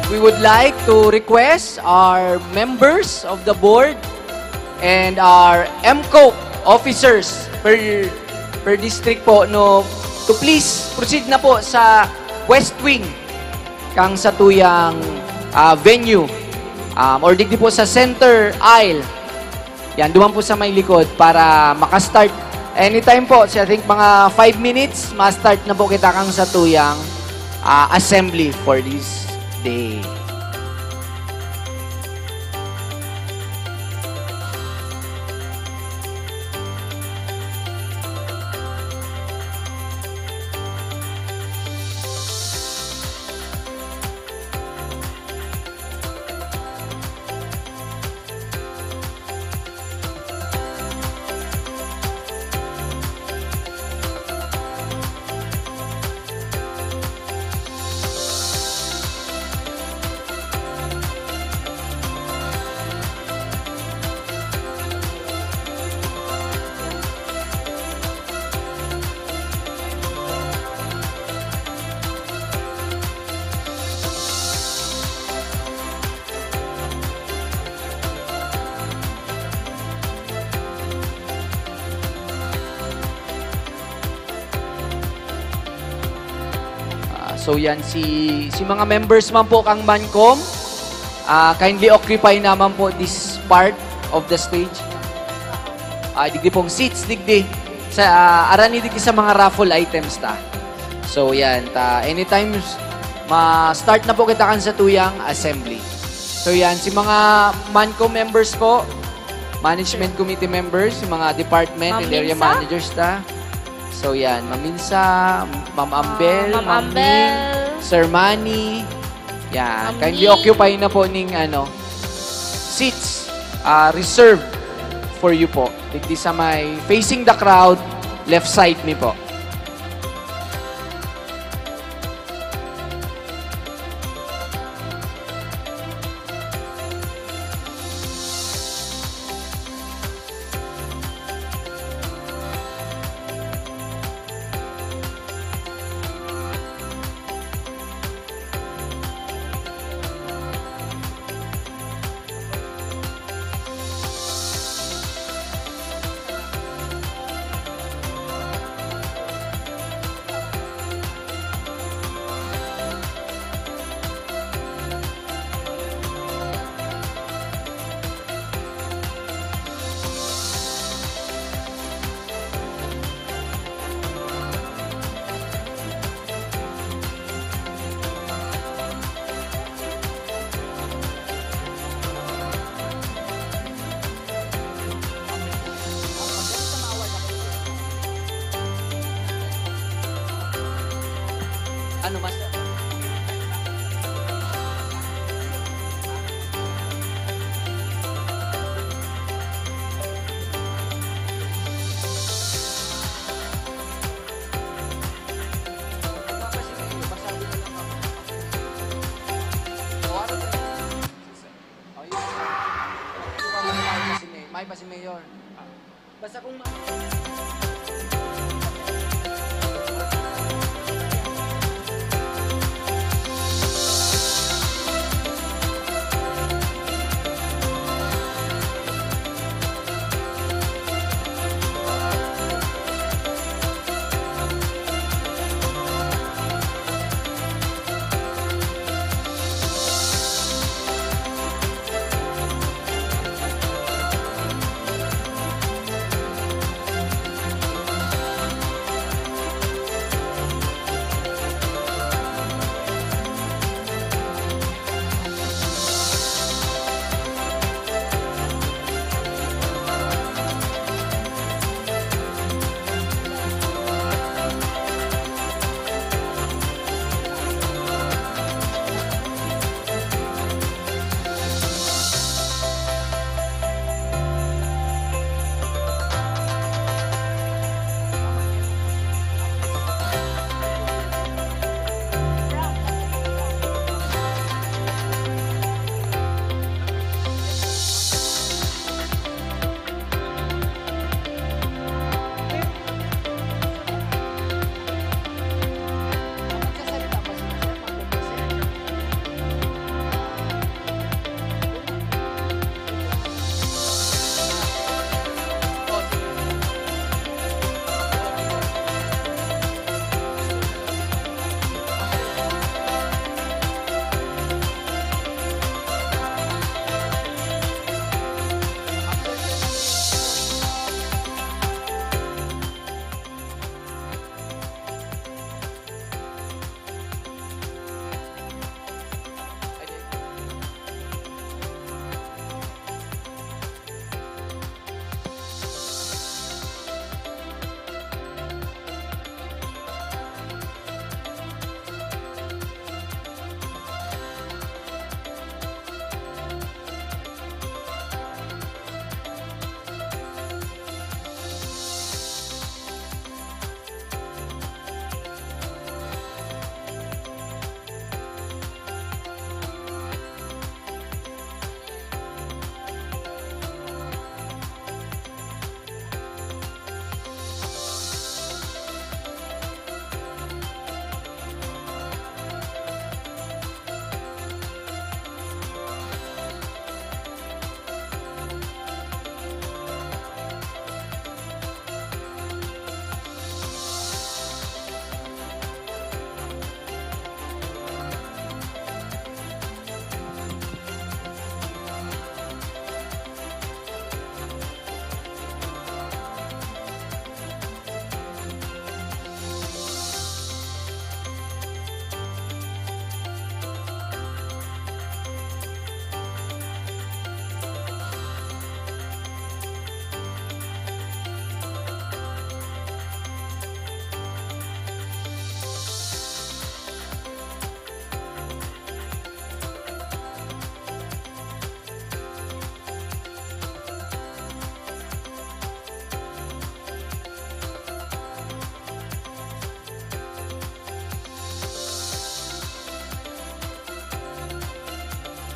We would like to request our members of the board and our MCO officers per district po no to please proceed na po sa West Wing kang sa tuyang venue or digdi po sa center aisle. Yan, duman po sa may likod para makastart anytime po. So I think mga 5 minutes, ma-start na po kita kang sa tuyang assembly for this day. So yan, si mga members man po kang Mancom, kindly occupy naman po this part of the stage. Digdi pong seats, digdi. Arani digdi sa mga raffle items ta. So yan, anytime ma-start na po kita kan sa tuyang assembly. So yan, si mga Mancom members ko, management committee members, si mga department and area managers ta. So yan, Maminsa, Ma'am Ambel, Ma'am Ming, Sir Manny. Yan, kindly occupy na po ning seats reserved for you po. Digdi sa may facing the crowd, left side mi po. Ano mas? May pa si Mayor. Basta kung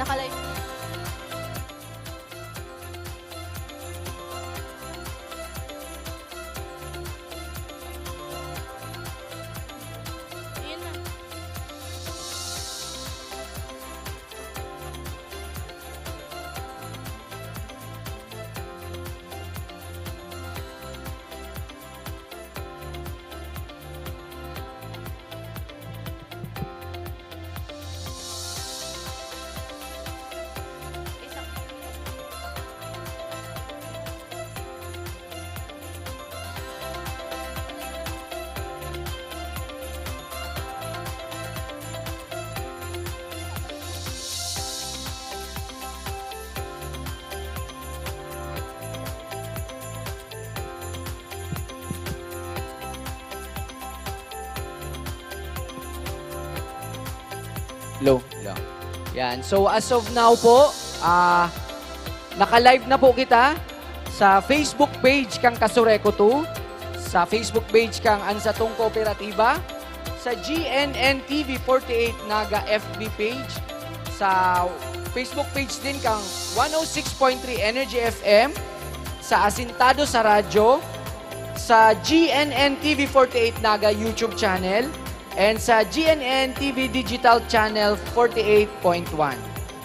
nakalive. Ayun na. Isa. Low. Yan. So, as of now po, naka-live na po kita sa Facebook page kang Kasureko 2, sa Facebook page kang Ansatong Kooperatiba, sa GNN TV 48 Naga FB page, sa Facebook page din kang 106.3 Energy FM, sa Asintado sa Radyo, sa GNN TV 48 Naga YouTube channel, and sa GNN TV Digital Channel 48.1.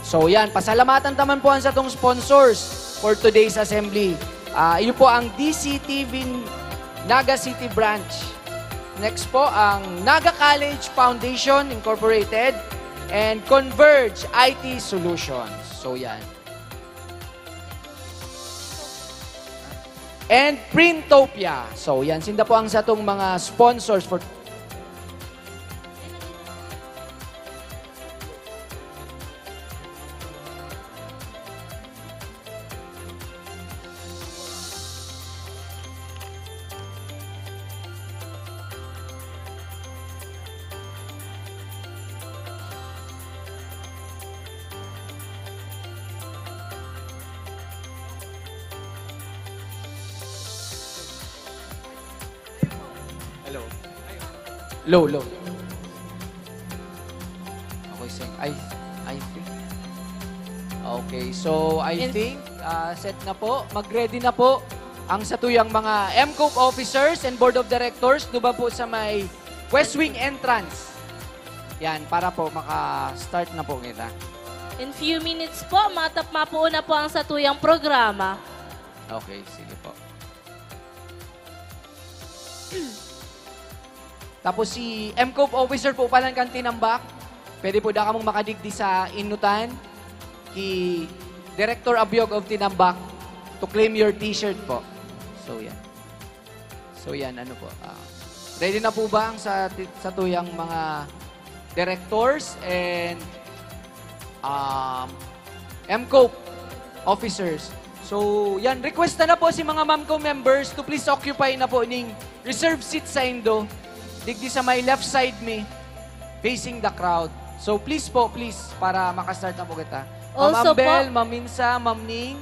So yan, pasalamatan naman po ang sa itong sponsors for today's assembly. Yun po ang DCTV Naga City Branch. Next po ang Naga College Foundation Incorporated and Converge IT Solutions. So yan. And Printopia. So yan, sinda po ang sa itong mga sponsors for low. Okay, sing. I think. Okay, so I think set na po. Mag-ready na po ang satuyang mga MCOP officers and board of directors doon ba po sa may West Wing entrance. Yan, para po maka-start na po kita. In few minutes po, mapuuna po ang satuyang programa. Okay, sige po. Tapos si MCOP officer po palang kang tinambak. Pwede po da kamong makadigdi sa inutan ki Director Abiog of Tinambak to claim your t-shirt po. So yan, ano po. Ready na po ba ang sa tuyang mga directors and MCOP officers? So yan, request na po si mga MAMCO members to please occupy na po ning reserve seat sa Indo. Digdi sa my left side me, facing the crowd. So please, para makastart na po kita. Also Ma'am Bel, Ma'am Minsa, Ma'am Ning,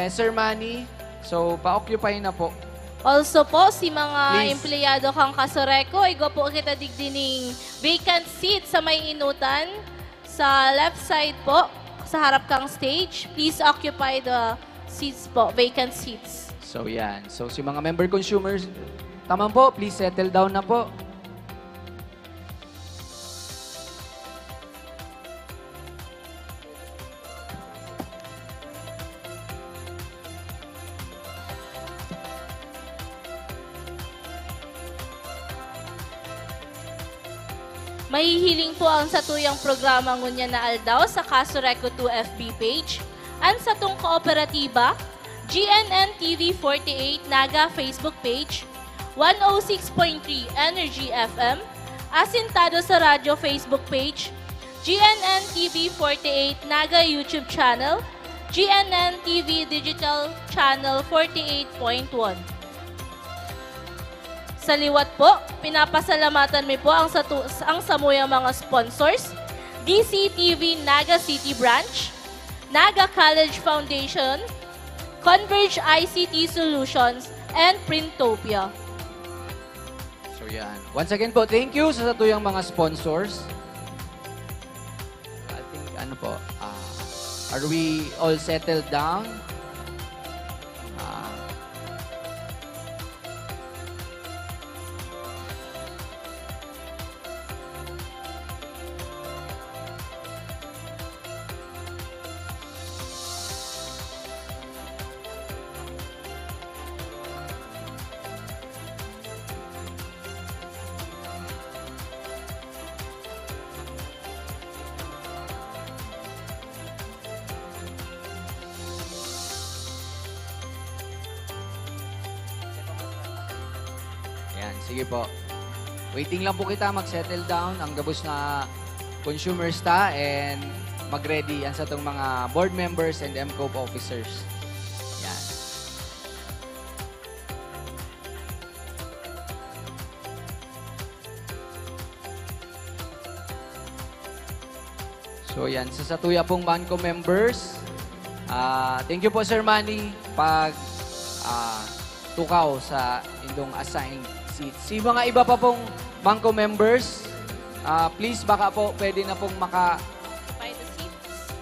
Sir Manny. So, pa-occupy na po. Also po, si mga Please. empleyado kang Kasureko, igo po kita digdining vacant seat sa may inutan. Sa left side po, sa harap kang stage, please occupy the seats po, vacant seats. So, yan. So, si mga member consumers, tama po, please settle down na po. Mahihiling po ang satuyang programa ngunya na aldaw sa Kasureko 2 FB page, ang satong kooperatiba, GNN TV 48 Naga Facebook page, 106.3 Energy FM, Asintado sa Radyo Facebook page, GNN TV 48 Naga YouTube channel, GNN TV Digital Channel 48.1. Sa liwat po, pinapasalamatan mi po ang samuyang mga sponsors, DCTV Naga City Branch, Naga College Foundation, Converge ICT Solutions, and Printopia. So yan. Once again po, thank you sa satuyang mga sponsors. I think, Are we all settled down? Ah, Yan, sige po. Waiting lang po kita mag-settle down ang gabos na consumers ta and mag-ready yan sa itong mga board members and MCOP officers. Yan. So yan, sa Satuya pong Manco members, thank you po Sir Manny pag tukaw sa indong assigned seats. Si mga iba pa pong Manco members, please baka po pwede na pong By the seats.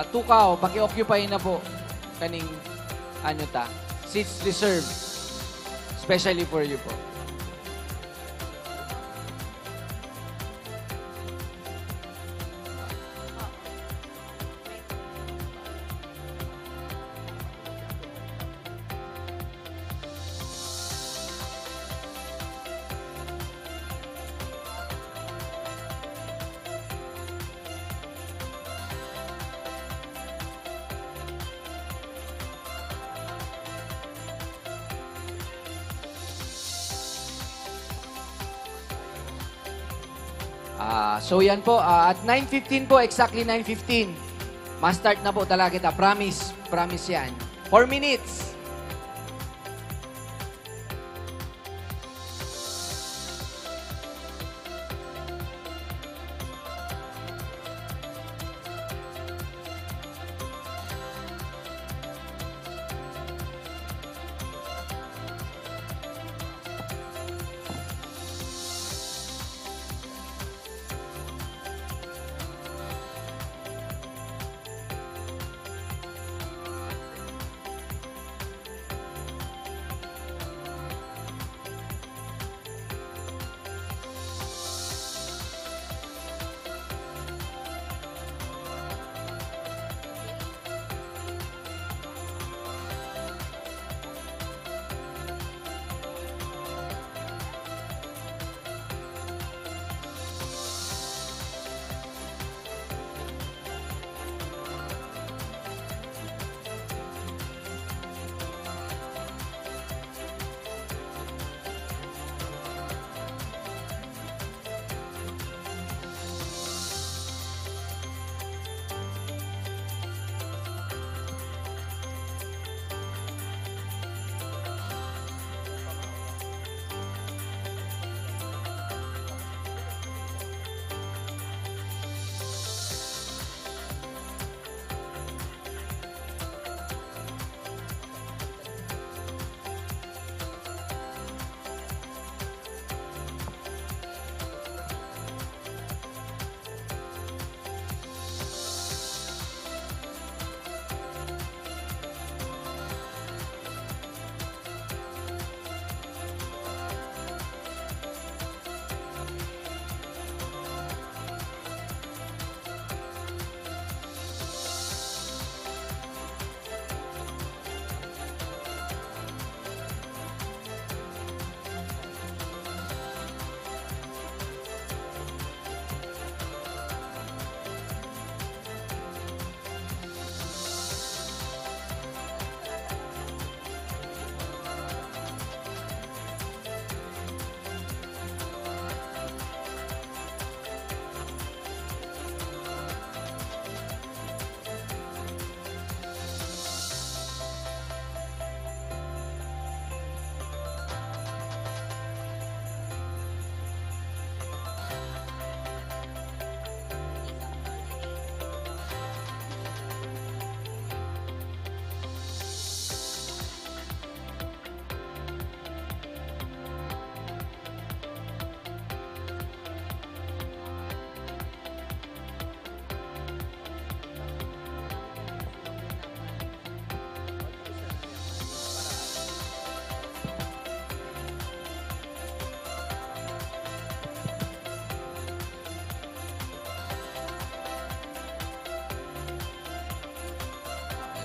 tukaw, paki-occupy na po kaning seats reserved, especially for you po. So yan po, at 9:15 po, exactly 9:15. Ma-start na po talaga kita. Promise, promise yan. 4 minutes.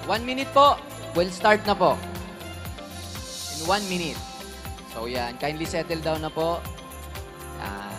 1 minute po. We'll start na po. In 1 minute. So yan, kindly settle down na po. Yan.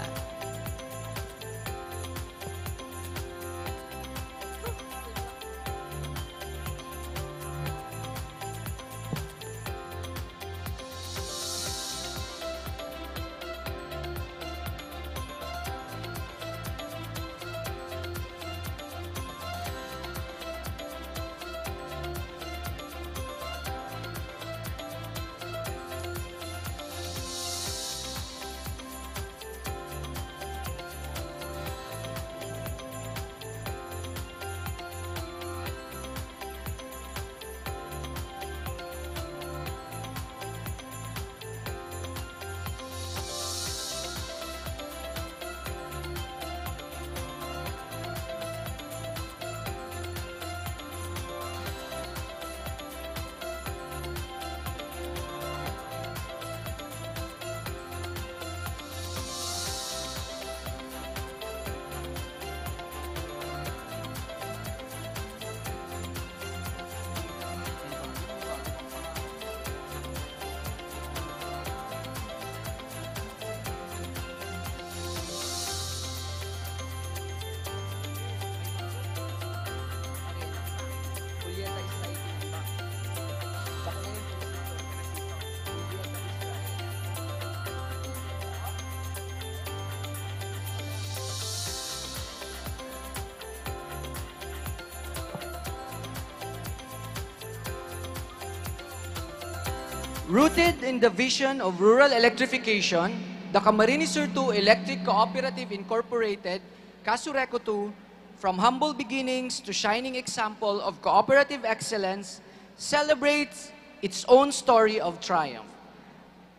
Rooted in the vision of rural electrification, the Camarines Sur 2 Electric Cooperative Incorporated, Casureco 2, from humble beginnings to shining example of cooperative excellence, celebrates its own story of triumph.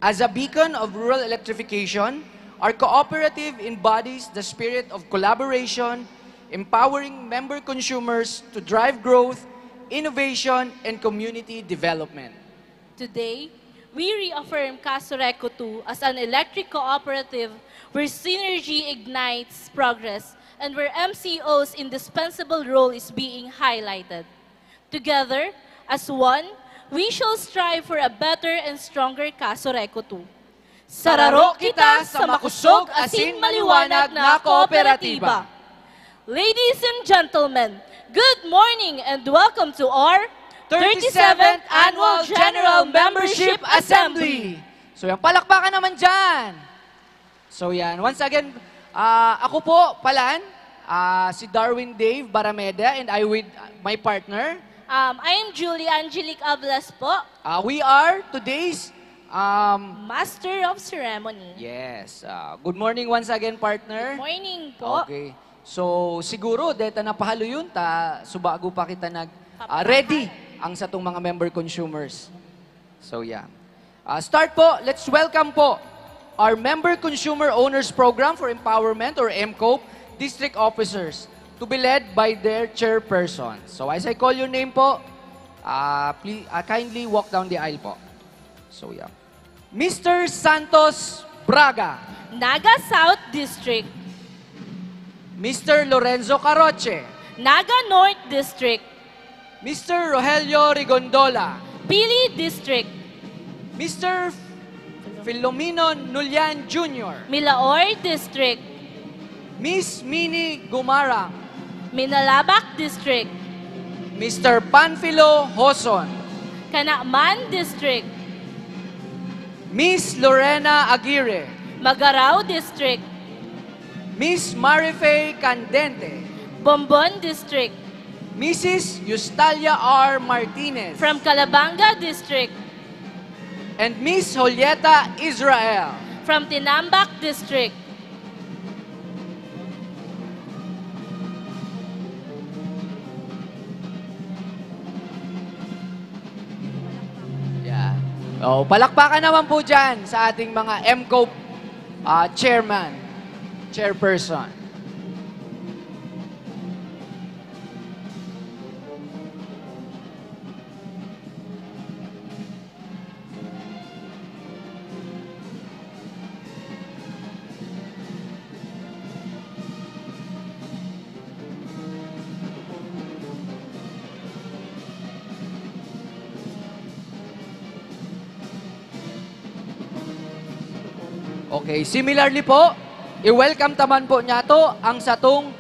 As a beacon of rural electrification, our cooperative embodies the spirit of collaboration, empowering member consumers to drive growth, innovation, and community development. Today, we reaffirm Casureco 2 as an electric cooperative where synergy ignites progress and where MCO's indispensable role is being highlighted. Together, as one, we shall strive for a better and stronger Casureco 2. Sararo kita sa makusog, asin, maliwanag na kooperatiba. Ladies and gentlemen, good morning and welcome to our 37th Annual General Membership Assembly. So yan, palakpakan naman dyan. So yan, once again, ako po, Palan, si Darwin Dave Barameda, and I with my partner. I am Julie Angelique Ablas po. We are today's Master of Ceremony. yes. Good morning once again, partner. Good morning po. Okay. So, siguro, deta napahalo yun, subago pa kita ready ang sa tong mga member consumers. So, yeah. Start po, let's welcome po our Member Consumer Owners Program for Empowerment or MCOP District Officers to be led by their chairperson. So, as I call your name po, please, kindly walk down the aisle po. So, yeah. Mr. Santos Braga. Naga South District. Mr. Lorenzo Caroche. Naga North District. Mr. Rogelio Rigondola. Pili District. Mr. Filomeno Nulian Jr. Milaor District. Miss Mini Gumarang. Minalabak District. Mr. Panfilo Hoson. Kanakman District. Miss Lorena Aguirre. Magarao District. Miss Marife Candente. Bombon District. Mrs. Yustalia R. Martinez. From Calabanga District. And Miss Julieta Israel. From Tinambak District. Yeah. Oh, palakpakan naman po dyan sa ating mga MCOP chairperson. Okay, similarly po, i-welcome taman po niya to ang satong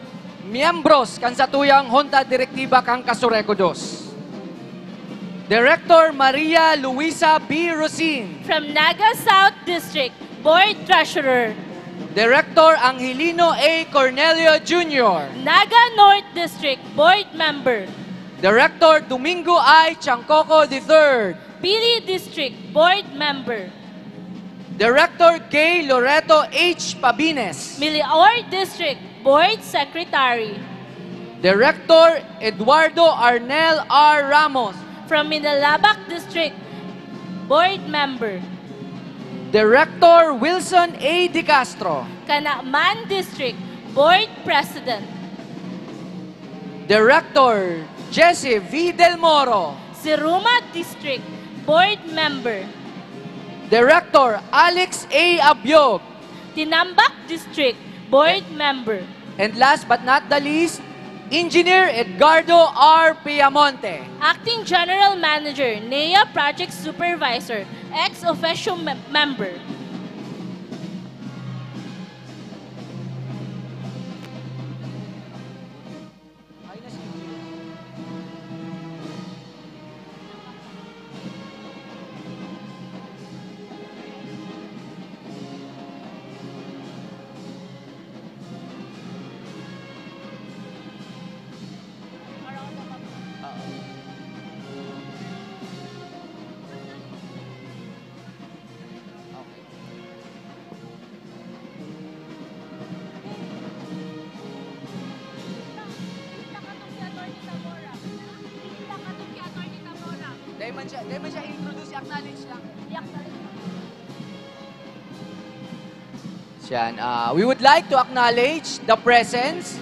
miyembros kan satuyang Junta Direktiba kang Kasureco 2. Director Maria Luisa B. Rosin. From Naga South District, Board Treasurer. Director Angelino A. Cornelio Jr. Naga North District, Board Member. Director Domingo I. Chancoco III. Pili District, Board Member. Director Gay Loreto H. Pabines. Milior District, Board Secretary. Director Eduardo Arnel R. Ramos. From Minalabac District, Board Member. Director Wilson A. Di Castro. Canacman District, Board President. Director Jesse V. Del Moro. Siruma District, Board Member. Director Alex A. Abiog. Tinambak District, Board Member. And last but not the least, Engineer Edgardo R. Piamonte. Acting General Manager, NEA Project Supervisor, ex-officio member. Dahil man siya introduce, acknowledge lang. Siyan, we would like to acknowledge the presence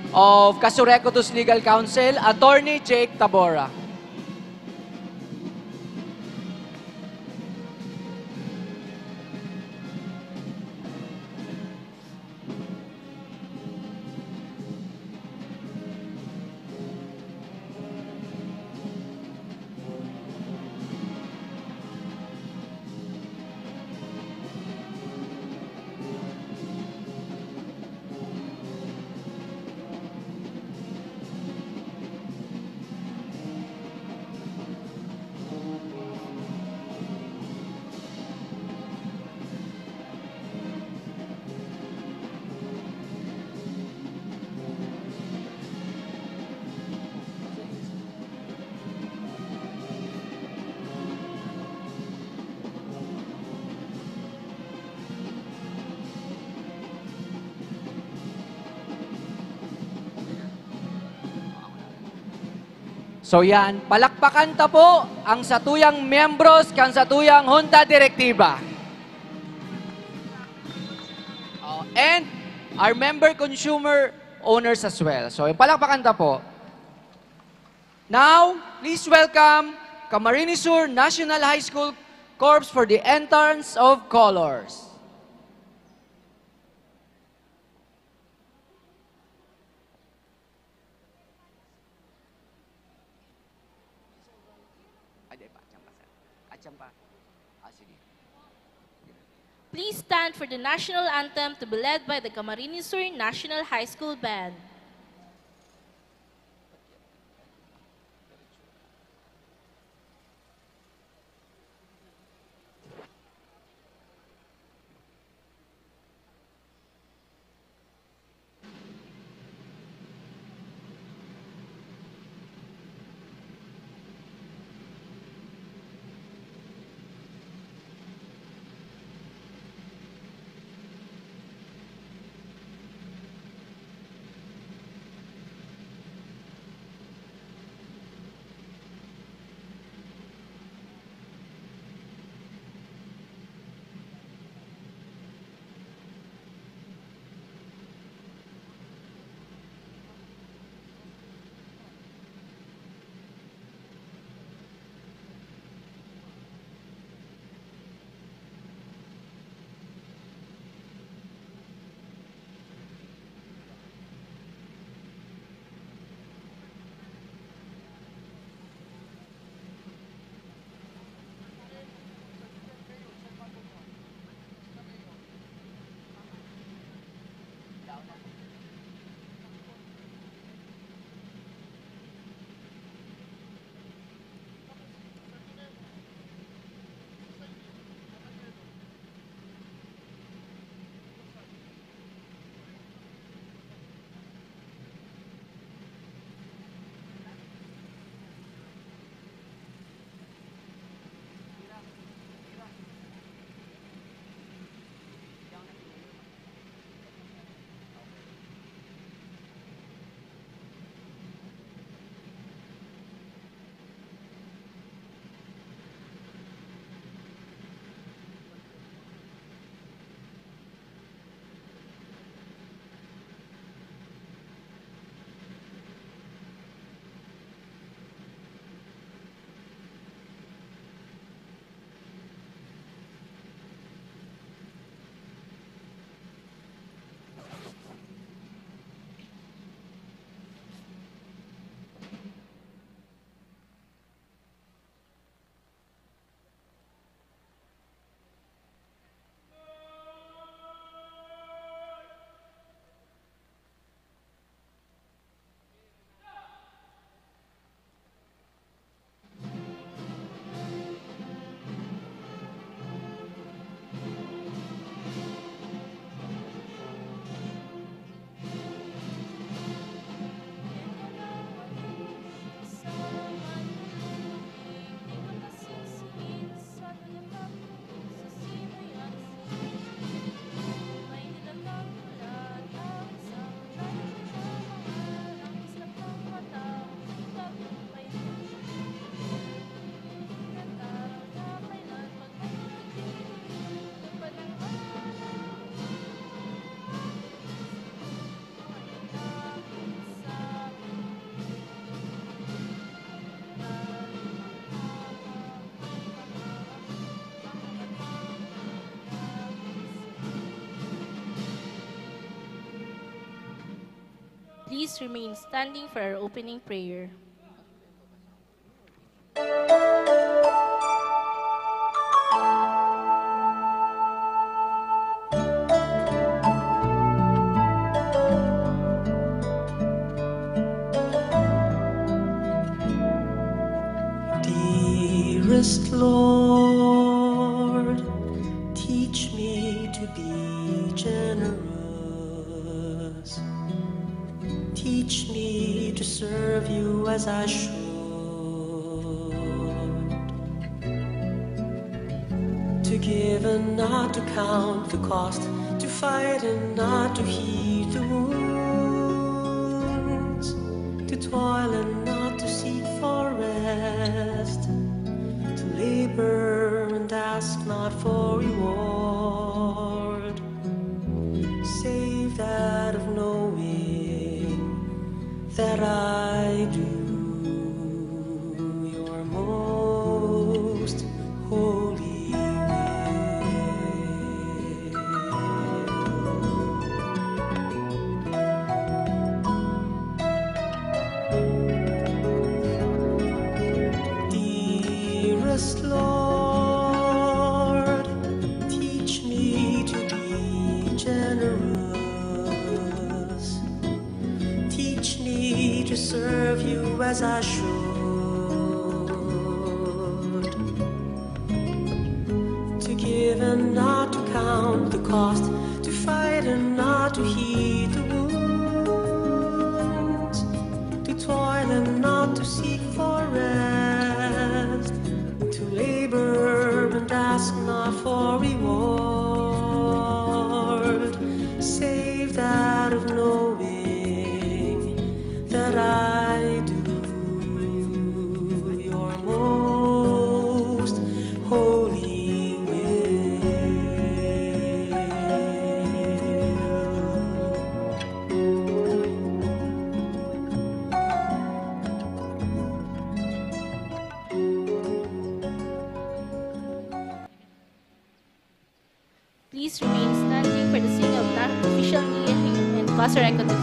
of Kasureco 2's Legal Counsel, Attorney Jake Tabora. So yan, palakpakan ta po ang satuyang miyembros kan satuyang Junta Direktiba. And our member consumer owners as well. So palakpakan ta po. Now, please welcome Camarines Sur National High School Corps for the entrance of colors. Please stand for the national anthem to be led by the Camarines Sur National High School Band. Please remain standing for our opening prayer. Dearest Lord, teach me to be generous. Teach me to serve you as I should. To give and not to count the cost. To fight and not to heed the wounds. To toil and not to seek for rest. To labor and ask not for reward. Save that of knowing that I do your most holy will. Dearest Lord, teach me to be generous. Teach me to serve you as I should. To give and not to count the cost. To fight and not to heed the wounds. To toil and not to seek for rest. To labor and ask not for reward. Save that of knowing that I do your most holy will. Please remain standing for the singing of non-official hymn and Caso Recto to Field.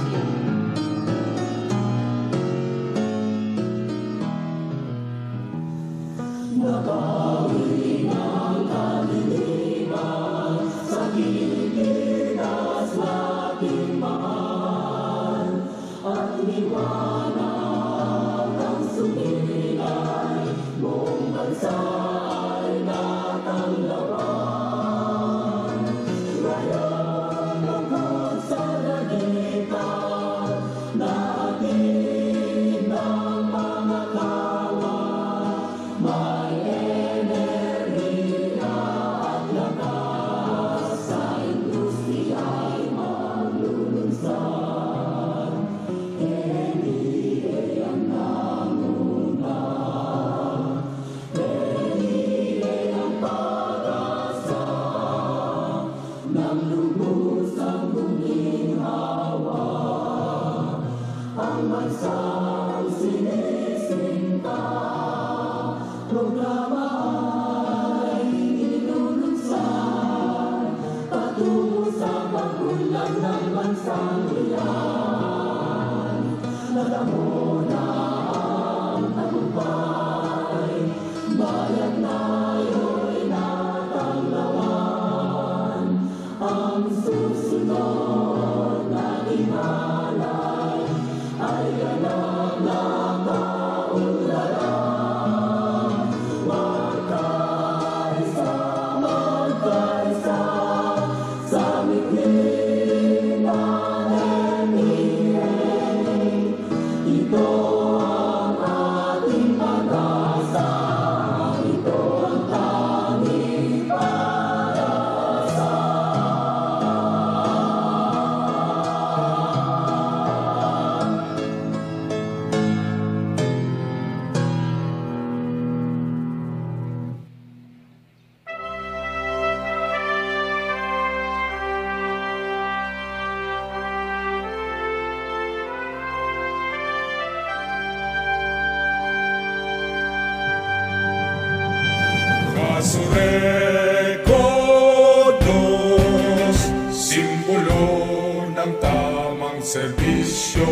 Recordos, simbolo ng tamang serbisyo. serbisyo,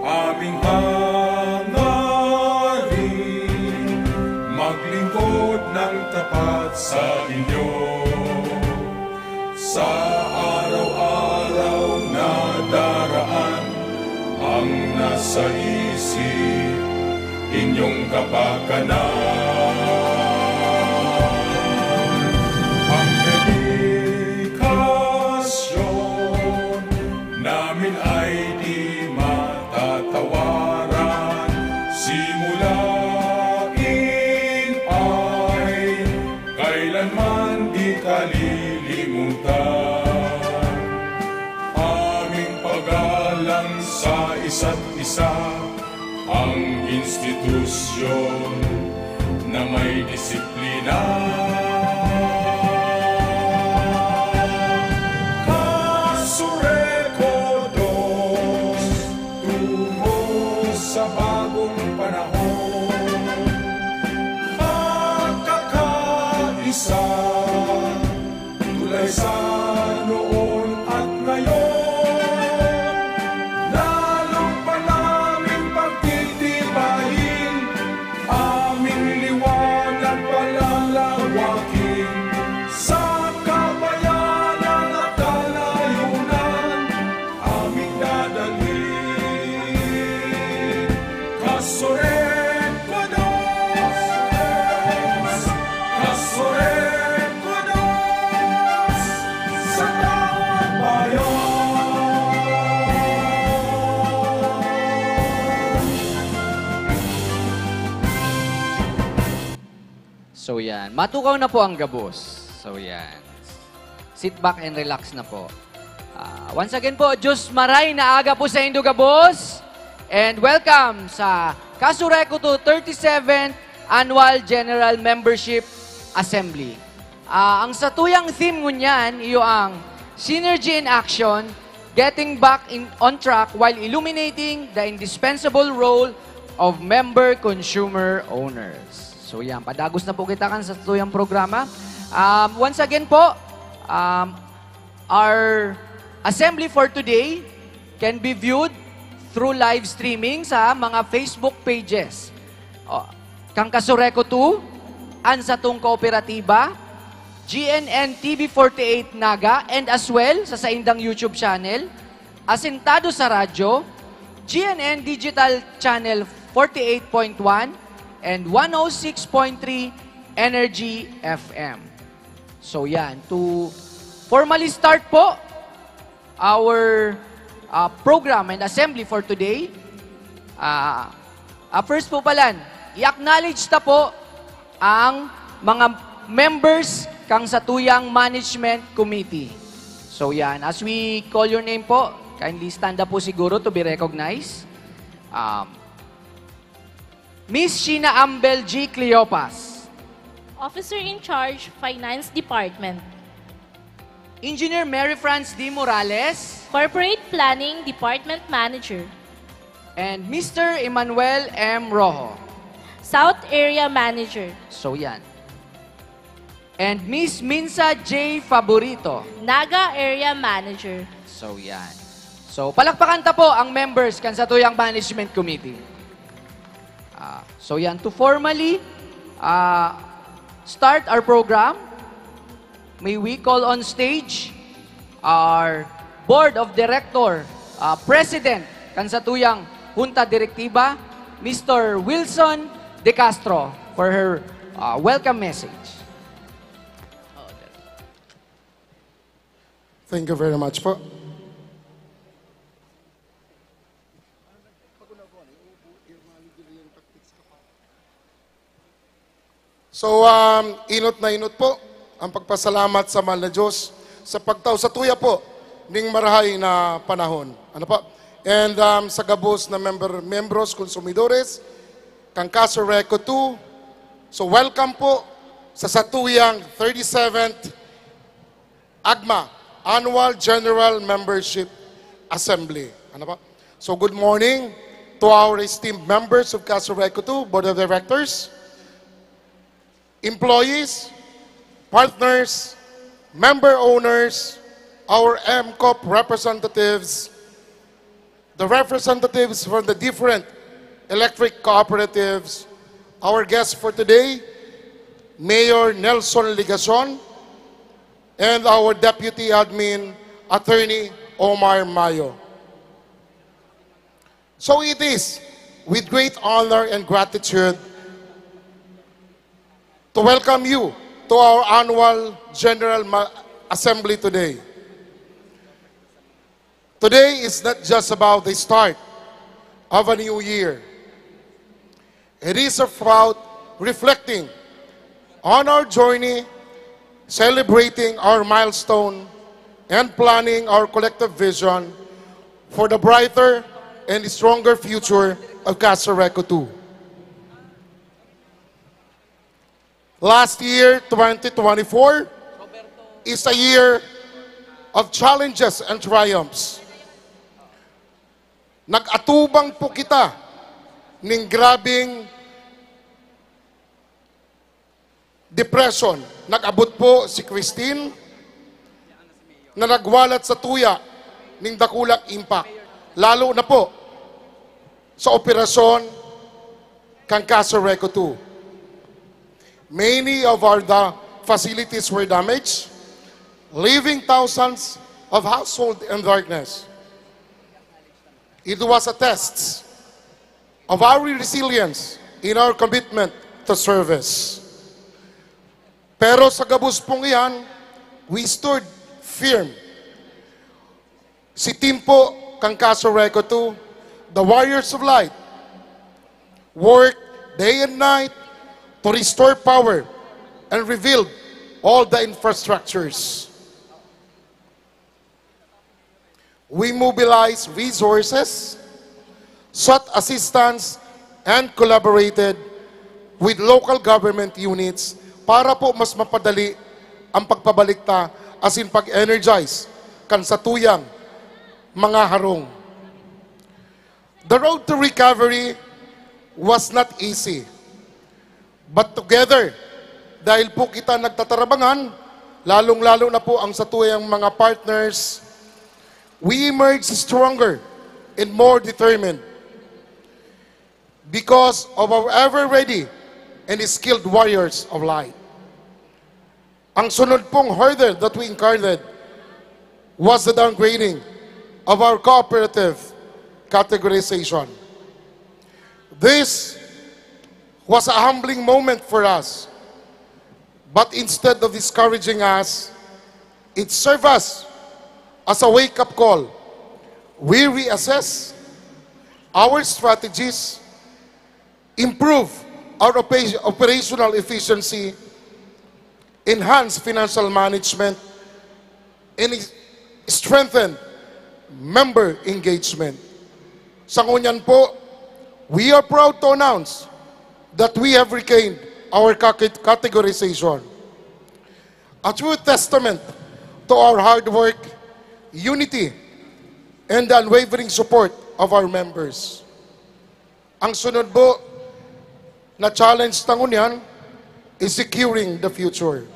aming hangarin, maglingkod ng tapat sa inyo. Sa araw-araw na daraan, ang nasa isip, inyong kapakanan. Ang dedikasyon namin ay di matatawaran. Simulain ay kailanman di kalilimutan. Aming paggalang sa isa't isa, ang institusyon na may disiplina. Kasurekodos, tungo sa bagong panahon. Magkakaisa, tulay sa noon at ngayon. So yan, matukaw na po ang gabos. So yan, sit back and relax na po. Once again po, Diyos maray na aga po sa Indo Gabos. And welcome sa Kasurekuto 37th Annual General Membership Assembly. Ang satuyang theme ngunyan, iyo ang Synergy in Action, Getting Back on Track while Illuminating the Indispensable Role of Member Consumer Owners. So yan, padagos na po kita kan sa tuyang programa. Once again po, our assembly for today can be viewed through live streaming sa mga Facebook pages. Kang Kasurekuto, Ansa Tung Kooperatiba, GNN TV48 Naga, and as well sa Saindang YouTube channel, Asintado sa Radyo, GNN Digital Channel 48.1, and 106.3 Energy FM. So yan, to formally start po our program and assembly for today, first po pala, i-acknowledge ta po ang mga members kang satuyang Management Committee. So yan, as we call your name po, kindly stand up po siguro to be recognized. Miss Sheena Ambel G. Cleopas. Officer in Charge, Finance Department. Engineer Mary France D. Morales. Corporate Planning Department Manager. And Mr. Emmanuel M. Rojo. South Area Manager. So yan. And Miss Minsa J. Favorito. Naga Area Manager. So yan. So palakpakan ta po ang members kan sa tuyang Management Committee. So yan, to formally start our program, may we call on stage our Board of Director, President kan sa tuyang Junta Direktiba, Mr. Wilson De Castro, for her welcome message. Thank you very much po. So, inot na inot po ang pagpasalamat sa mahal na Diyos sa pagtaw sa tuya po ning marahay na panahon. Ano po? And sa gabos na membros, konsumidores, kang Kasurekuto, so welcome po sa satuyang 37th AGMA, Annual General Membership Assembly. Ano po? So good morning to our esteemed members of Kasurekuto, Board of Directors, employees, partners, member owners, our MCOP representatives, the representatives from the different electric cooperatives, our guest for today, Mayor Nelson Ligason, and our Deputy Admin, Attorney Omar Mayo. So it is with great honor and gratitude to welcome you to our annual General Assembly today. Today is not just about the start of a new year. It is about reflecting on our journey, celebrating our milestone, and planning our collective vision for the brighter and stronger future of Casa Reco 2. Last year, 2024, is a year of challenges and triumphs. Nag-atubang po kita ng grabing depression. Nag-abot po si Christine na nagwalat sa tuya ng dakulang impact. Lalo na po sa operasyon kang Casa Reco 2. Many of our facilities were damaged, leaving thousands of households in darkness. It was a test of our resilience in our commitment to service. Pero sa gabos pong iyan, we stood firm. Si team po kang Casa Reco 2, the Warriors of Light, worked day and night to restore power and rebuild all the infrastructures. We mobilized resources, sought assistance, and collaborated with local government units para po mas mapadali ang pagpabalikta as in pag-energize kan sa tuyang mga harong. The road to recovery was not easy. But together, dahil po kita nagtatarabangan, lalong-lalo na po ang sa tuyang mga partners, we emerge stronger and more determined because of our ever-ready and skilled warriors of light. Ang sunod pong hurdle that we encountered was the downgrading of our cooperative categorization. This was a humbling moment for us, but instead of discouraging us, it served us as a wake-up call. We reassess our strategies, improve our operational efficiency, enhance financial management, and strengthen member engagement. Sa ngunyan po, we are proud to announce that we have regained our categorization. A true testament to our hard work, unity, and the unwavering support of our members. Ang sunod po na challenge na ngunyan is securing the future.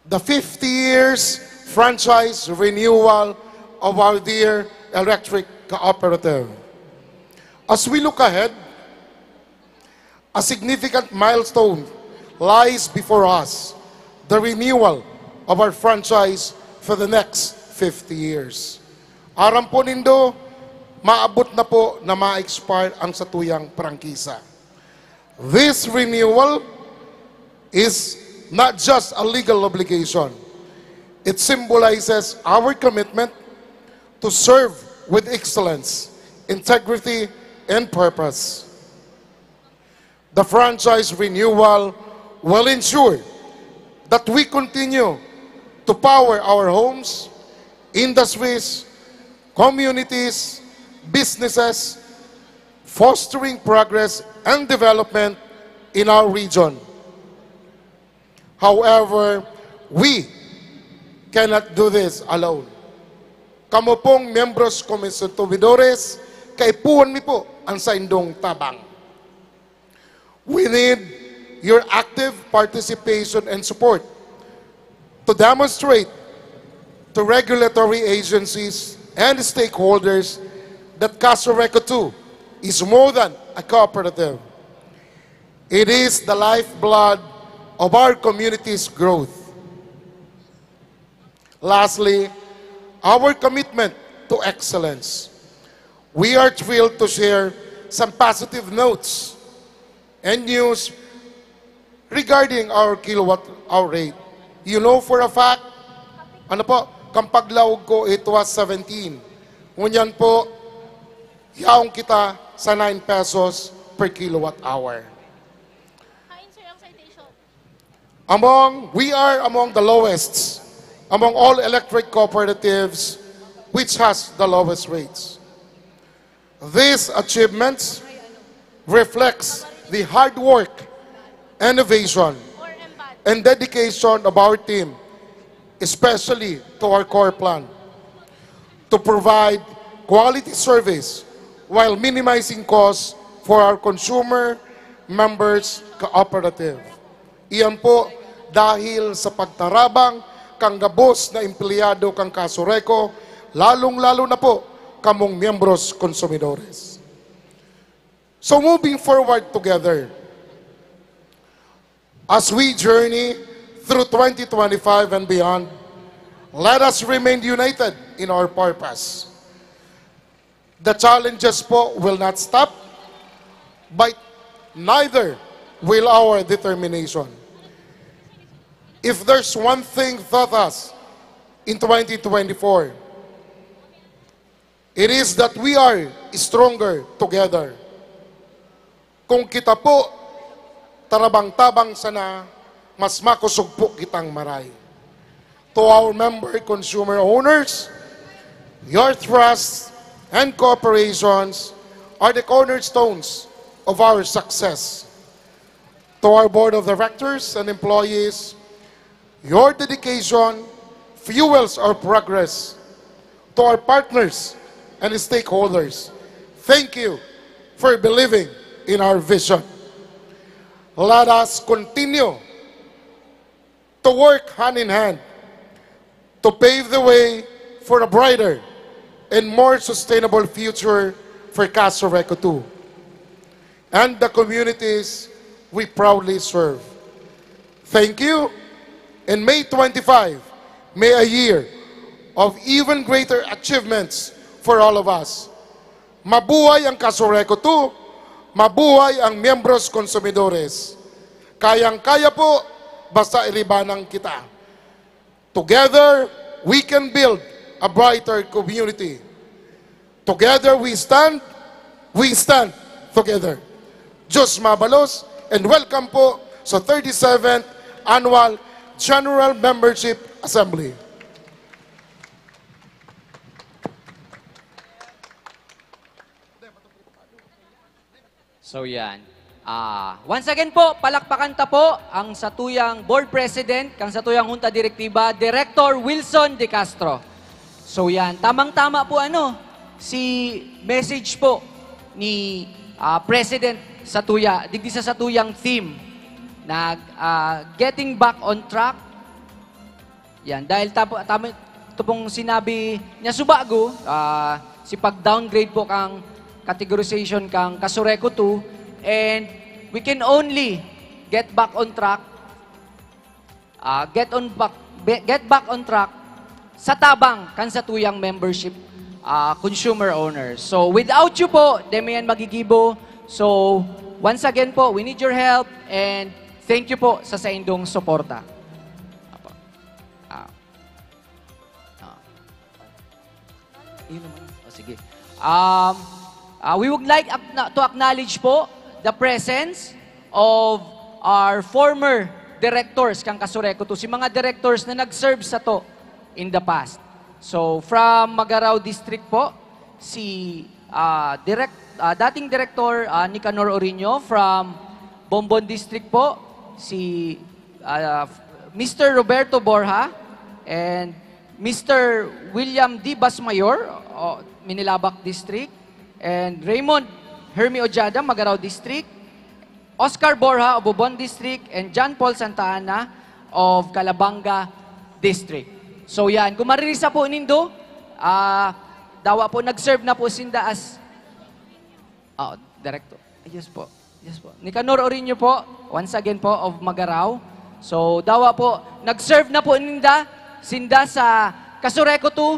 The 50 years franchise renewal of our dear electric cooperative. As we look ahead, a significant milestone lies before us, the renewal of our franchise for the next 50 years. Aram po nindo, maabot na po na ma-expire ang satuyang prangkisa. This renewal is not just a legal obligation. It symbolizes our commitment to serve with excellence, integrity, and purpose. The franchise renewal will ensure that we continue to power our homes, industries, communities, businesses, fostering progress and development in our region. However, we cannot do this alone. Kamo pong membros komisyonadores, kaipuan mi po ang sa indong tabang. We need your active participation and support to demonstrate to regulatory agencies and stakeholders that Casureco 2 is more than a cooperative. It is the lifeblood of our community's growth. Lastly, our commitment to excellence. We are thrilled to share some positive notes and news regarding our kilowatt hour rate. You know for a fact, ano po, kampaglawag ko, it was 17. Ngunyan po, yaong kita sa 9 pesos per kilowatt hour. We are among the lowest among all electric cooperatives, which has the lowest rates. These achievements reflects the hard work, innovation, and dedication of our team, especially to our core plan, to provide quality service while minimizing costs for our consumer members cooperative. Iyan po dahil sa pagtarabang kang gabos na empleyado kang Casureco, lalong-lalo na po kamong miyembros konsumidores. So moving forward together, as we journey through 2025 and beyond, let us remain united in our purpose. The challenges po will not stop, but neither will our determination. If there's one thing taught us in 2024, it is that we are stronger together. Kung kita po, tarabang-tabang sana, mas makusog po kitang maray. To our member consumer owners, your trust and cooperations are the cornerstones of our success. To our board of directors and employees, your dedication fuels our progress. To our partners and stakeholders, thank you for believing in our vision. Let us continue to work hand in hand to pave the way for a brighter and more sustainable future for Casureco 2 and the communities we proudly serve. Thank you. And May 25, may a year of even greater achievements for all of us. Mabuhay ang Casureco 2, mabuhay ang miyembros konsumidores. Kayang-kaya po, basta ilibanang kita. Together, we can build a brighter community. Together we stand together. Diyos mabalos, and welcome po sa 37th Annual General Membership Assembly. So yan. Once again po, palakpakan ta po ang satuyang Board President, kang satuyang Junta Direktiba, Director Wilson De Castro. So yan, tamang-tama po si message po ni President Satuya, digdi sa satuyang theme na getting back on track. Yan, dahil ito pong sinabi niya subago, si pag-downgrade po kang categorization kang Casureco 2, and we can only get back on track, get back on track sa tabang kan satuyang membership consumer owners. So without you po, demayan magigibo. So once again po, we need your help, and thank you po sa indong suporta. Sige. We would like to acknowledge po the presence of our former directors kang Casureco 2, si mga directors na nag-serve sa to in the past. So from Magarao District po, si dating Director Nicanor Orino. From Bombon District po, si Mr. Roberto Borja and Mr. William D. Basmayor, Minilabak District, and Raymond Hermi Ojada, Magarao District, Oscar Borja of Bobon District, and John Paul Santa Ana of Calabanga District. So yan, kung maririsa po nindo, dawa po, nag-serve na po sinda as, director. Yes po. Yes po. Nicanor Orinio po, once again po, of Magaraw. So, dawa po, nag-serve na po sinda sa Kasureco 2.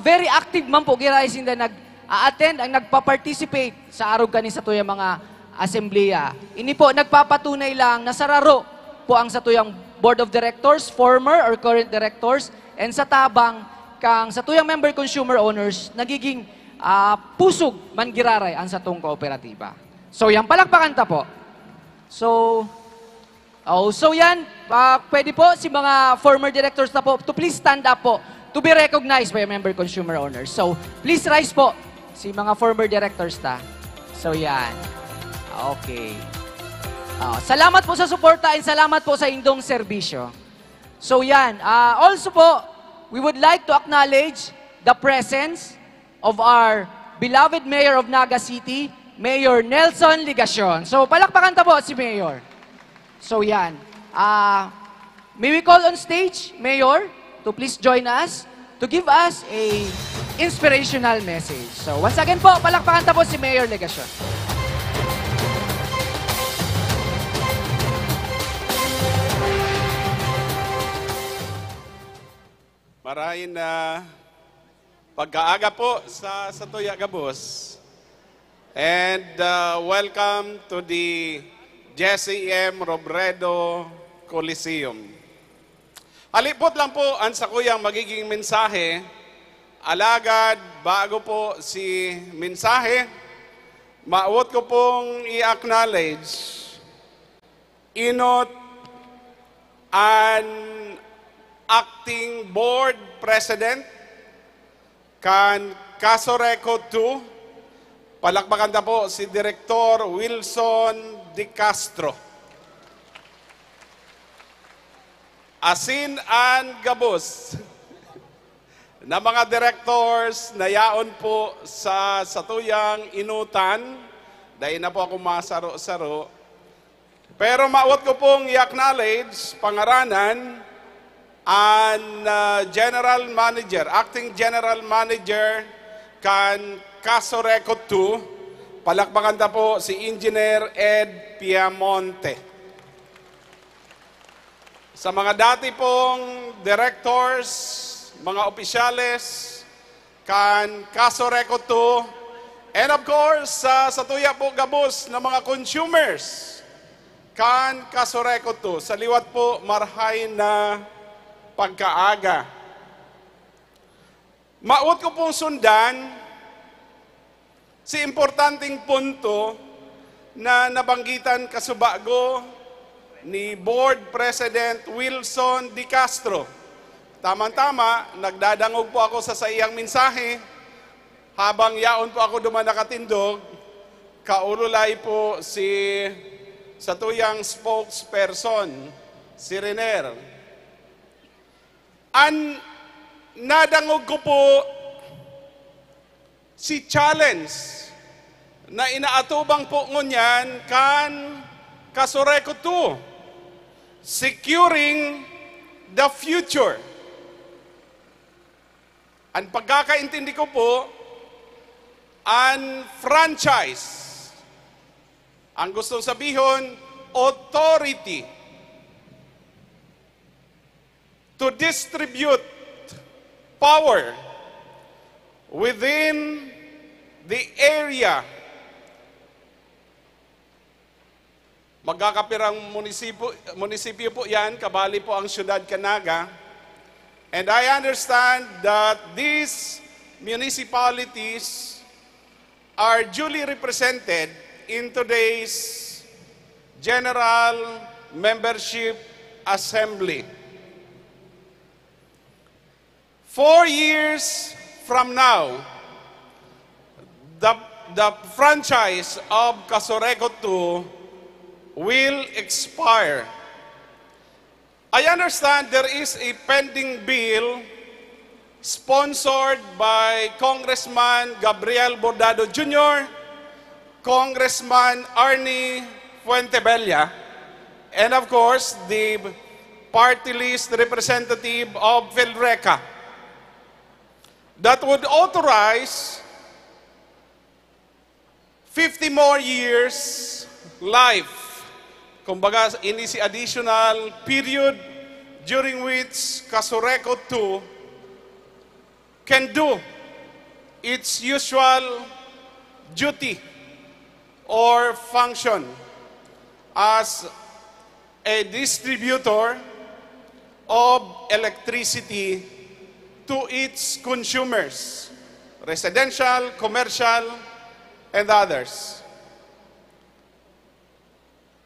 Very active man po, giray sinda nag-attend, ang nagpa-participate sa arog kani sa tuyang mga asembleya. Ini po, nagpapatunay lang na sararo po ang sa tuyang board of directors, former or current directors, and sa tabang kang sa tuyang member consumer owners, nagiging pusog man giraray ang sa tong kooperatiba. So yan, palakpakan ta po. So yan, pwede po si mga former directors na po to please stand up po to be recognized by member consumer owners. So please rise po si mga former directors ta. So yan. Okay. Salamat po sa suporta and salamat po sa indong serbisyo. So yan, also po, we would like to acknowledge the presence of our beloved Mayor of Naga City, Mayor Nelson Ligacion. So, palakpakan ta po si Mayor. So, yan. May we call on stage, Mayor, to please join us to give us a inspirational message. So, once again po, palakpakan ta po si Mayor Ligacion. Marahin na pagkaaga po sa Tuya Gabos. And welcome to the Jesse M. Robredo Coliseum. Alipot lang po ang sa kuyang magiging mensahe. Alagad, bago po si mensahe, maawot ko pong i-acknowledge inot an acting board president kan Kasureco 2. Palakpakan na po si Director Wilson De Castro. Asin an gabos na mga directors na yaon po sa satuyang inutan. Dahil na po ako masaro-saro. Pero maawat ko pong i-acknowledge pangaranan an General Manager, Acting General Manager kan Kasureco 2, palakpakan na po si Engineer Ed Piamonte. Sa mga dati pong directors, mga opisyales, kan Kasureco 2, and of course, sa tuya po gabos ng mga consumers, kan Kasureco 2, sa liwat po marhay na pagkaaga. Maut ko pong sundan si importanteng punto na nabanggitan kasubago ni Board President Wilson De Castro. Tamang-tama, nagdadangog po ako sa iyang mensahe habang yaon po ako duman nakatindog, kaululay po si sa tuyang spokesperson, si Renier. Nadangog ko po si challenge na inaatubang po ngunyan kan Kasureco 2, securing the future. Ang pagkakaintindi ko po, an franchise. Ang gustong sabihin, authority to distribute power within the area. Magkakapirang munisipyo po yan, kabali po ang siyudad Canaga. And I understand that these municipalities are duly represented in today's General Membership Assembly. 4 years from now, the franchise of Kasureco 2 will expire. I understand there is a pending bill sponsored by Congressman Gabriel Bordado Jr., Congressman Arnie Fuentebella, and of course, the party list representative of PhilReca. that would authorize 50 more years life. Kumbaga, ini si additional period during which Kasureco 2 can do its usual duty or function as a distributor of electricity to its consumers, residential, commercial, and others.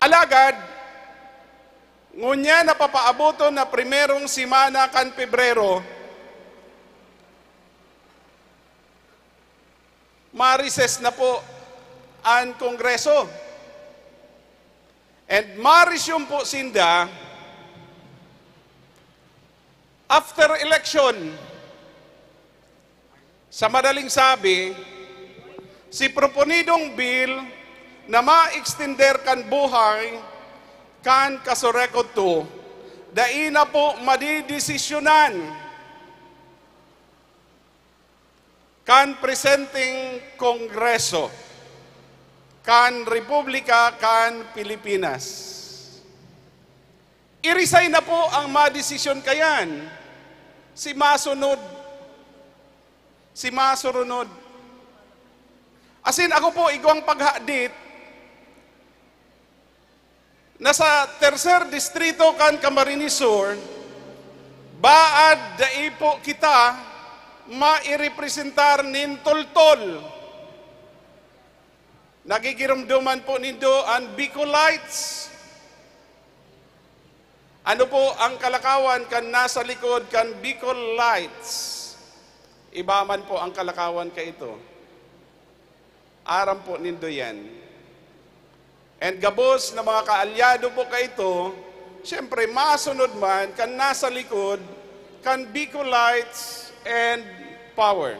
Alagad, ngunya napapaaboto na primerong simana kan Pebrero, marises na po ang Kongreso. And marisyong po sinda, after election, sa madaling sabi, si proponidong bill na ma-extender kan buhay kan Kasureco 2, dai na po madidesisyonan kan presenting Kongreso, kan Republika, kan Pilipinas. I-resign na po ang madesisyon kayan. Si masunod. Asin ako po igwang paghadit na sa tercer distrito kan Camarines Sur, baad dai po kita mairepresentar nin toltol. Nagigiramdaman po nindo ang Bicolites. Ano po ang kalakawan kan nasa likod kan Bicolites? Iba man po ang kalakawan ka ito. Aram po nindo yan. And gabos na mga kaalyado po ka ito, siyempre masunod man kan nasa likod kan Bicolites and power.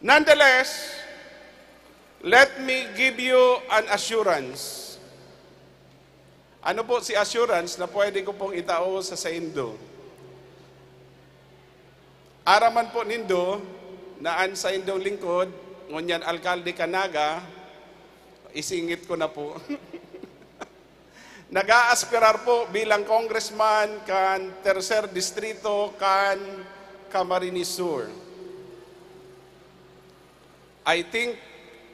Nonetheless, let me give you an assurance. Ano po si assurance na pwede ko pong itao sa indo? Araman po nindo na an sa indong lingkod, ngunyan alkalde Kanaga, isingit ko na po. Nag-aaspirar po bilang congressman kan tercer distrito kan Camarines Sur. I think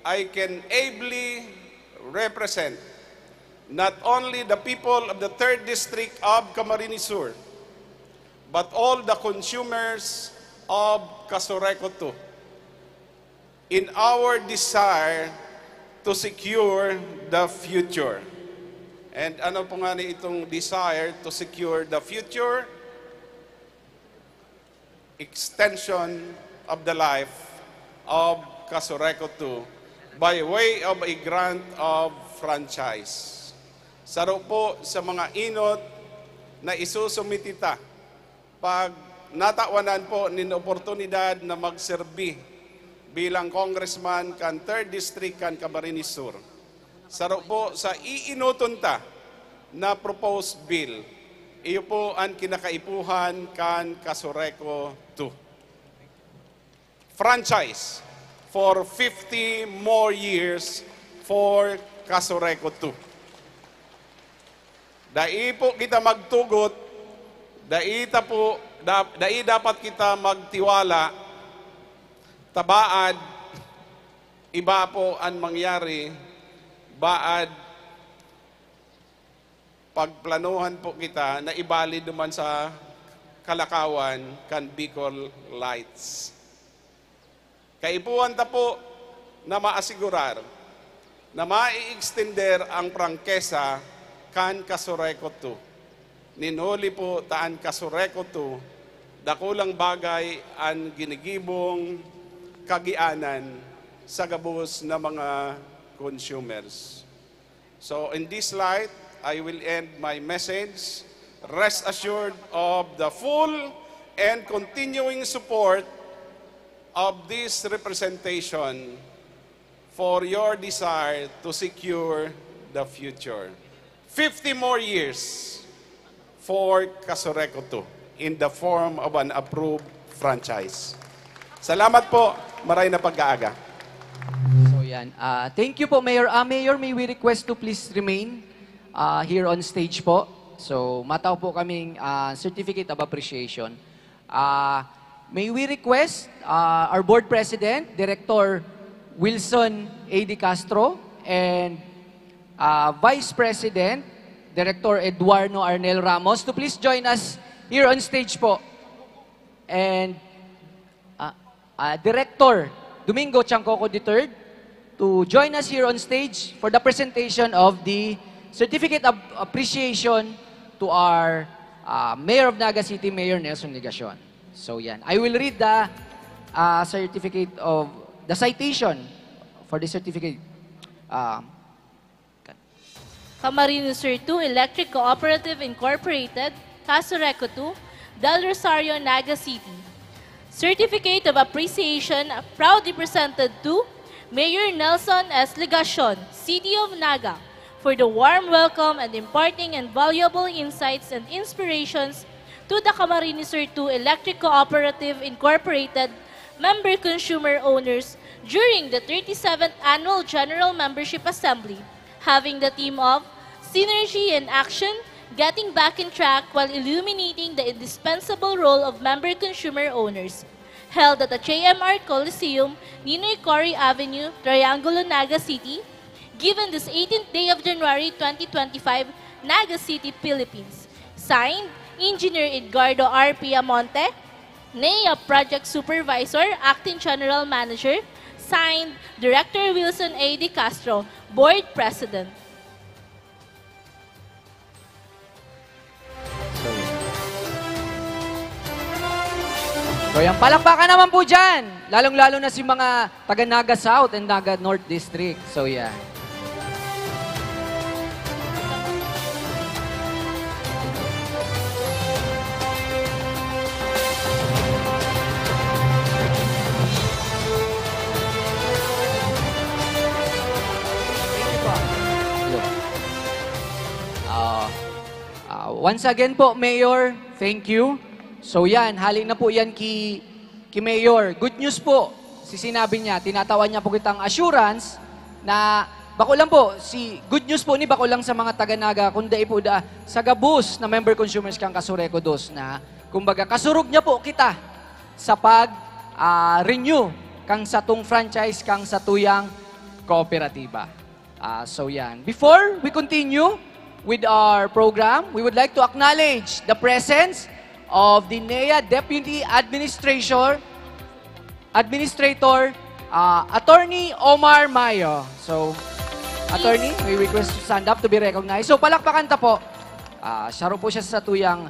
I can ably represent not only the people of the 3rd District of Camarines Sur, but all the consumers of Kasureco 2 in our desire to secure the future. And ano po nga ni itong desire to secure the future? Extension of the life of Kasureco 2 by way of a grant of franchise. Saro po sa mga inot na isusumitita pag natawanan po nin oportunidad na magserbi bilang congressman kan 3rd District kan Camarines Sur. Saro po sa iinutunta na proposed bill. Iyo po ang kinakaipuhan kan Kasureco 2. Franchise for 50 more years for Kasureco 2. Dai po kita magtugot, dai dapat kita magtiwala, tabaad, iba po ang mangyari, baad, pagplanuhan po kita na ibali duman sa kalakawan kan Bicol Lights. Kaipuan ta po na maasigurar na mai-extender ang prangkesa kan Kasureco 2. Ninuli po taan Kasureco 2, dakulang bagay ang ginigibong kagianan sa gabos na mga consumers. So in this light, I will end my message. Rest assured of the full and continuing support of this representation for your desire to secure the future. 50 more years for Kasureco 2. in the form of an approved franchise. Salamat po. Maray na pag-aaga. So yan. Thank you po, Mayor. Mayor, may we request to please remain here on stage po. So, mataw po kaming Certificate of Appreciation. May we request our Board President, Director Wilson A. De Castro, and Vice President, Director Eduardo Arnel Ramos, to please join us here on stage po. And Director Domingo Chancoco III to join us here on stage for the presentation of the Certificate of Appreciation to our Mayor of Naga City, Mayor Nelson Ligacion. So yan. I will read the certificate of the citation for the certificate. Camarines Sur 2 Electric Cooperative Incorporated, Casureco 2, Del Rosario, Naga City. Certificate of Appreciation proudly presented to Mayor Nelson S. Ligacion, City of Naga, for the warm welcome and imparting invaluable insights and inspirations to the Camarines Sur 2 Electric Cooperative Incorporated member consumer owners during the 37th Annual General Membership Assembly, having the theme of Synergy in Action, Getting Back in Track while illuminating the indispensable role of member consumer owners, held at the JMR Coliseum, Ninoy Cory Avenue, Triangulo, Naga City, given this 18th day of January 2025, Naga City, Philippines. Signed, Engineer Edgardo R. Piamonte, NEA Project Supervisor, Acting General Manager. Signed, Director Wilson A. De Castro, Board President. So yan, palakpakan naman po dyan. Lalong-lalo na si mga taga Naga South and Naga North District. So yan. Once again po, Mayor, thank you. So yan, hali na po yan ki Mayor. Good news po, sinabi niya, tinatawan niya po kitang assurance na bako lang po, good news po ni bako lang sa mga taga-Naga, kundi po sa gabus na member consumers kang Casureco dos na, kumbaga, kasurog niya po kita sa pag-renew kang satong franchise kang satuyang kooperatiba. So yan. Before we continue with our program, we would like to acknowledge the presence of the NEA Deputy Administrator, Attorney Omar Mayo. So, Attorney, we request to stand up to be recognized. So, palakpakan ta po. Siya po siya sa tuyang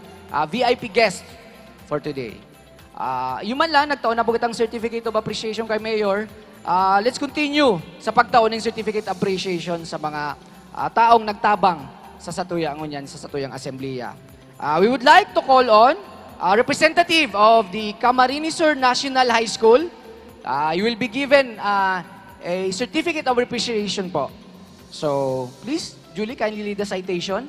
VIP guest for today. Yung man lang, nagtaon na po kitang Certificate of Appreciation kay Mayor. Let's continue sa pagtaon ng Certificate of Appreciation sa mga taong nagtabang sa satuyang ngunyan, sa satuyang asembleya. We would like to call on a representative of the Camarines Sur National High School. You will be given a certificate of appreciation po. So, please, Julie, kindly lead the citation.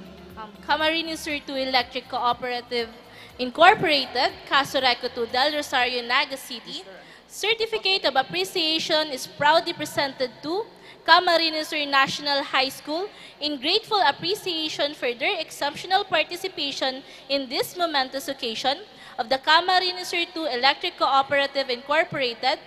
Camarines Sur 2 Electric Cooperative Incorporated, Casureco 2, Del Rosario, Naga City. Certificate of Appreciation is proudly presented to Camarines Sur National High School in grateful appreciation for their exceptional participation in this momentous occasion of the Camarines Sur 2 Electric Cooperative Incorporated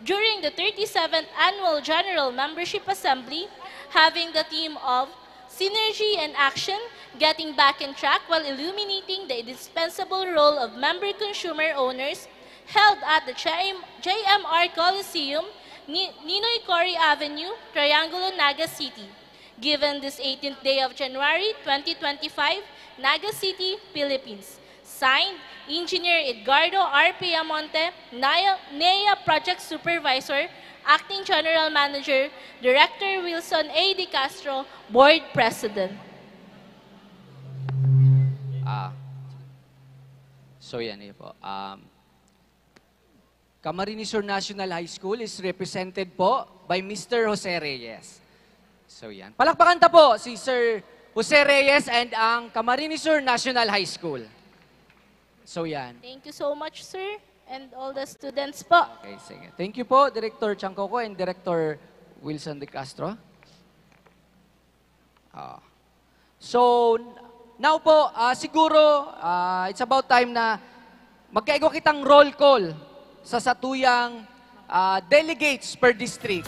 during the 37th Annual General Membership Assembly, having the theme of Synergy and Action, Getting Back in Track while illuminating the indispensable role of member consumer owners, held at the JMR Coliseum, Ninoy Cory Avenue, Triangulo, Naga City. Given this 18th day of January 2025, Naga City, Philippines. Signed, Engineer Edgardo R. Piamonte, NEA Project Supervisor, Acting General Manager, Director Wilson A. De Castro, Board President. So yan po. Camarines Sur National High School is represented po by Mr. Jose Reyes. So yan. Palakpakan ta po si Sir Jose Reyes and ang Camarines Sur National High School. So yan. Thank you so much, sir, and all the students po. Okay, sige. Thank you po, Director Chancoco and Director Wilson De Castro. So, now po, siguro, it's about time na magkaigo kitang roll call sa satuyang delegates per district.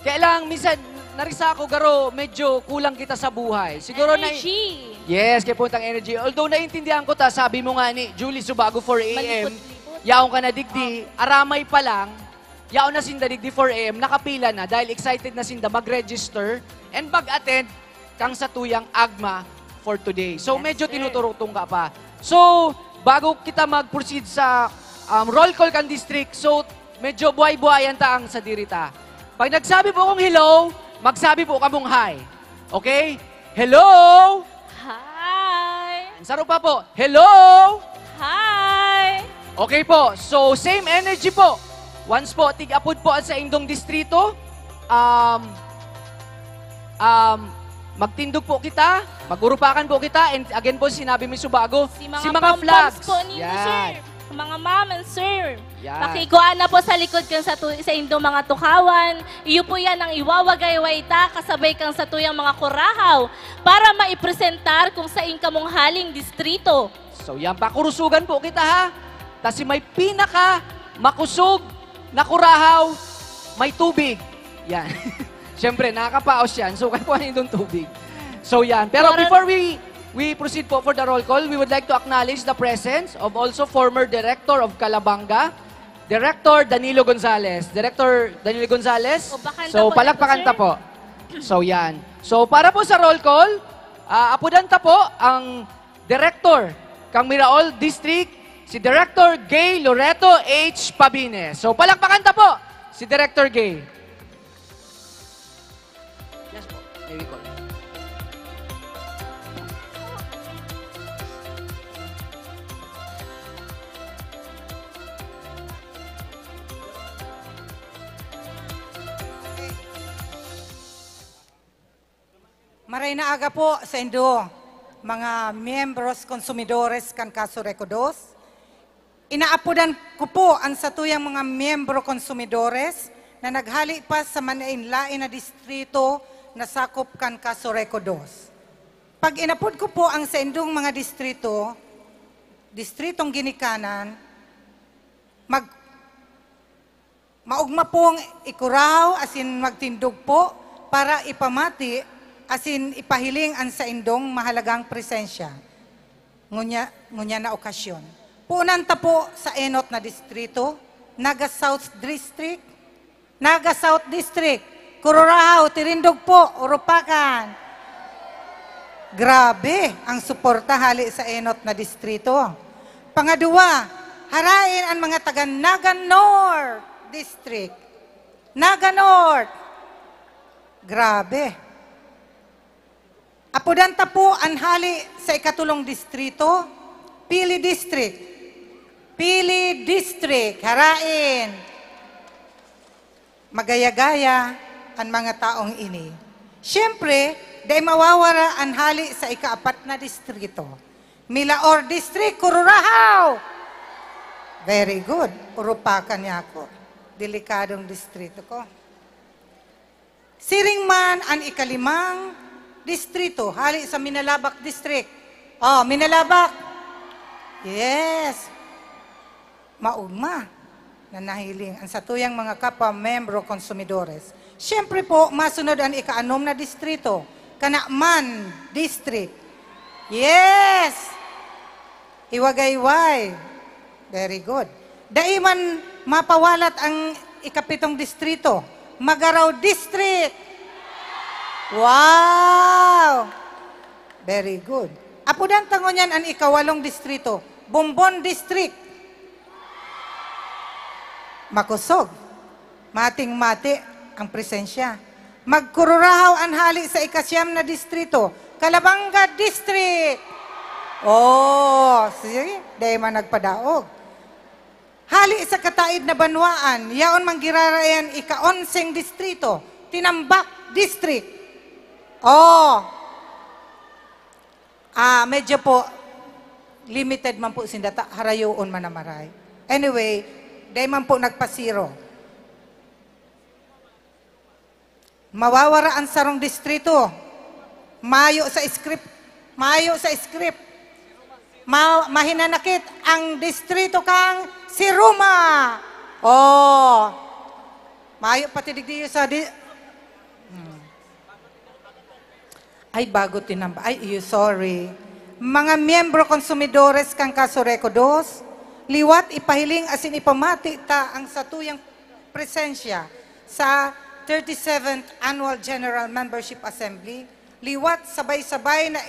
Kailang, minsan, narisa ako, Garo, medyo kulang kita sa buhay. Siguro Energy. Yes, kay puntang energy. Although naintindihan ko sabi mo nga ni Julie Subago 4 a.m., Malikot-likot. yaong ka na digdi, aramay pa lang, yaong na sinda digdi 4 a.m., nakapila na dahil excited na sinda mag-register and mag-attend kang satuyang agma for today. So medyo tinuturutong ka pa. So, bago kita mag-proceed sa roll call kang district, so medyo buhay-buhayan taang sa dirita. Pag nagsabi po akong hello, magsabi po kamong hi. Okay? Hello! Hi! Saro pa po, hello! Hi! Okay po, so same energy po. Once po, tig-apod po sa indong distrito, magtindog po kita, magurupakan po kita, and again po, sinabi mo Subago, Si mga, mga flags. po ninyo, sir. Mga ma'am and sir. Yan. Makikuan na po sa likod kang sa indong mga tukawan. Iyo po yan ang iwawagay-way ta kasabay kang sa tuyang mga kurahaw para maipresentar kung sa inkamong haling distrito. So yan pa, kurusugan po kita ha. Kasi may pinaka makusog na kurahaw, may tubig. Yan. Siyempre, nakakapaos yan. So, kaya po yung tubig. So, yan. Pero before we proceed po for the roll call, we would like to acknowledge the presence of also former Director of Calabanga, Director Danilo Gonzales. Director Danilo Gonzales. O, bakanta So, po palakpakanta na po, po. So, yan. So, para po sa roll call, apudanta po ang Director kang Miraol District, si Director Gay Loreto H. Pabines. So, palakpakanta po si Director Gay. Yes po. May we call. Maray na aga po sa Indo, mga miyembros konsumidores kan Kaso Recodos. Inaapudan ko po ang satuyang mga miyembro konsumidores na naghali pa sa manainlain na distrito na sakop kan Kaso Recodos. Pag inapod ko po ang sa Indong mga distrito, distritong ginikanan, maugma pong ikuraw asin magtindog po para ipamati asin ipahiling ang sa Indong mahalagang presensya. Ngunya na okasyon. Punanta po sa enot na distrito, Naga South District, Naga South District, Kururahaw, Tirindog po, Urupakan. Grabe ang suporta hali sa enot na distrito. Pangadua, harain ang mga taga Naga North District. Naga North. Grabe. Apudanta po ang hali sa ikatulong distrito, Pili District. Pili District, harain. Magaya-gaya ang mga taong ini. Siyempre, dahil mawawara ang hali sa ikaapat na distrito. Milaor District, Kururahaw. Very good. Urupakan niya ako. Delikadong distrito ko. Siringman ang ikalimang distrito, hali sa Minalabak District. Oh, Minalabak. Yes. Maugma na nahiling ang satuyang mga kapwa-membro konsumidores. Siyempre po, masunod ang ikaanom na distrito, Kanakman District. Yes. Iwagayway. Very good. Daiman mapawalat ang ikapitong distrito, Magaraw District. Wow! Very good. Apudan tango niyan ang ikawalong distrito, Bombon District. Makusog. Mating-mati ang presensya. Magkururahaw ang hali sa ikasyam na distrito, Calabanga District. Oh, sige, dahil man nagpadaog. Hali sa kataid na banwaan, yaon manggirarayan ika-11 distrito, Tinambak District. Oh, medyo po, limited man po sindata, harayoon man na maray. Anyway, day man po nagpasiro. Mawawaraan sarong distrito. Mayo sa script. Mahinanakit ang distrito kang Siruma. Oh. Mayo pati digdiyo sa Ay, bago tinamba. Ay, sorry. Mga miyembro konsumidores kang Kasureko 2, liwat ipahiling asin ipamati ta ang satuyang presensya sa 37th Annual General Membership Assembly. Liwat sabay-sabay na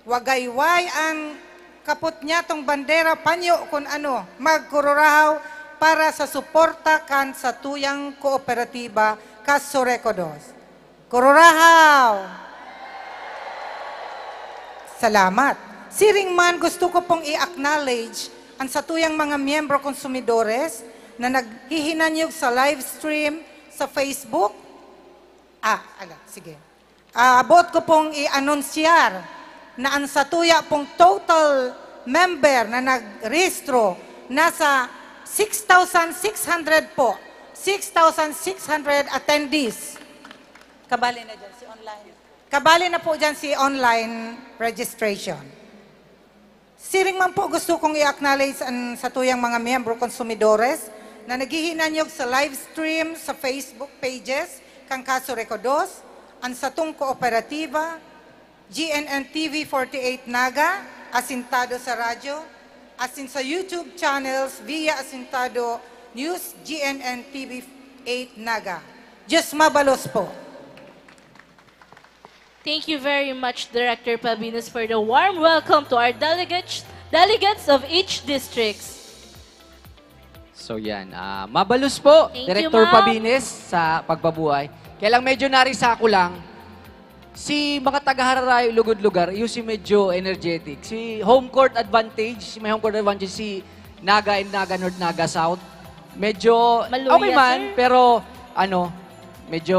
wagayway ang kaput niya tong bandera panyo kung ano, magkururahaw para sa suporta kan sa tuyang kooperatiba Kasureko 2. Kururahaw! Salamat. Siring man, gusto ko pong i-acknowledge ang satuyang mga miyembro konsumidores na naghihinanyog sa live stream sa Facebook. Sige. Abot ko pong i-anunsyar na ang satuya pong total member na nag-rehistro nasa 6,600 po. 6,600 attendees. Kabali na dyan si online. Kabali na po dyan si online registration. Siring man po gusto kong i-acknowledge ang satuyang mga miyembro konsumidores na naghihinanyog sa live stream sa Facebook pages kang Kasureko 2, ang satong kooperatiba, GNN TV 48 Naga, asintado sa radyo, asin sa YouTube channels via asintado News GNN TV 8 Naga. Diyos mabalos po. Thank you very much, Director Pabinos, for the warm welcome to our delegates of each district. So yan, mabalus po, Thank you, Director ma'am. Pabines sa pagbabuhay. Kaya lang medyo narisako lang, si mga taga-Hararayo, lugod-lugar, yung si medyo energetic. Si home court advantage, may home court advantage si Naga and Naga North, Naga South. Medyo Maluya, okay man, sir. pero medyo,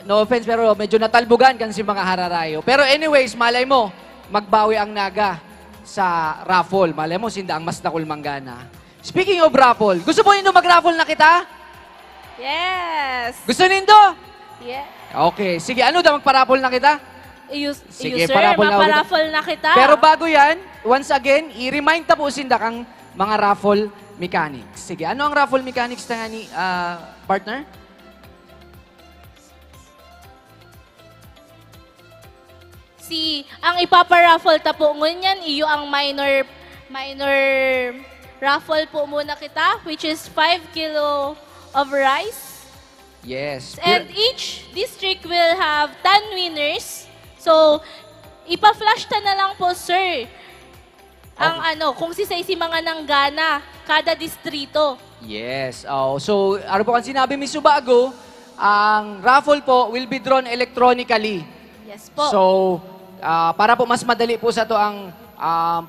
no offense, pero medyo natalbugan kan si mga Hararayo. Pero anyways, malay mo, magbawi ang Naga sa raffle. Malay mo, sinda ang mas nakulmanggana. Speaking of raffle, gusto mo nindo mag-raffle na kita? Yes! Gusto nindo? Yeah. Okay, sige, ano daw magpa-raffle na kita? Sige, sir, paraffle na ulit. maparaffle na kita. Pero bago yan, once again, i-remind ta po sinda kang mga raffle mechanics. Sige, ano ang raffle mechanics na ni partner? Ang ipaparaffle ta po ngunyan, iyo ang minor raffle po muna kita, which is 5 kilo of rice. Yes. And each district will have 10 winners. So, ipa-flash ta na lang po, sir. Ang kung si mga nanggana, kada distrito. Yes. Oh, so, ano po kang sinabi, Miss Subago, ang raffle po will be drawn electronically. Yes po. So, para po mas madali po sa to ang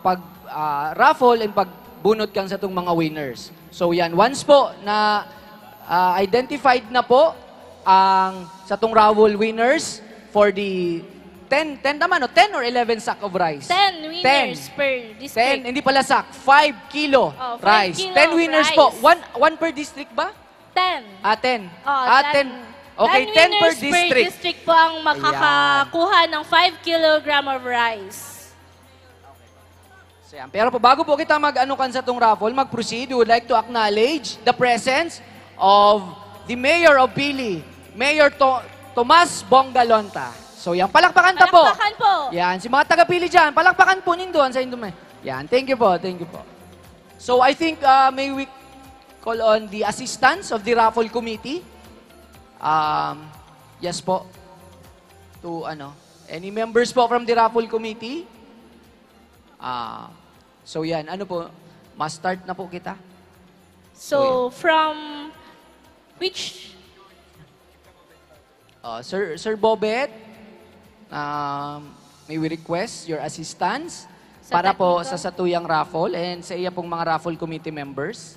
pag-raffle and pagbunot kang sa itong mga winners. So yan, once po na identified na po ang sa itong raffle winners for the 10 naman, no? 10 or 11 sack of rice? 10 winners per district. 10, hindi pala sack, 5 kilo 5 rice. kilo 10 of winners rice. po. One per district ba? 10. 10. 10. 10. Okay, 10 per winners district. per district po ang makakakuha ng 5 kilogram of rice. So, yan. Pero po, bago po kita mag-anukan sa itong raffle, mag-proceed, we would like to acknowledge the presence of the Mayor of Pili, Mayor Tomas Bongalonta. So yan, palakpakan ta po. Palakpakan po. Yan, si mga taga-Pili dyan, palakpakan po nindoon sa Indomay. Yan, thank you po, thank you po. So I think may we call on the assistance of the raffle committee. Yes po. To any members po from the raffle committee? So yan, ano po, ma-start na po kita. So, from which? Sir Bobet, may we request your assistance Sa para po technical? sa satuyang raffle and sa iya pong mga raffle committee members.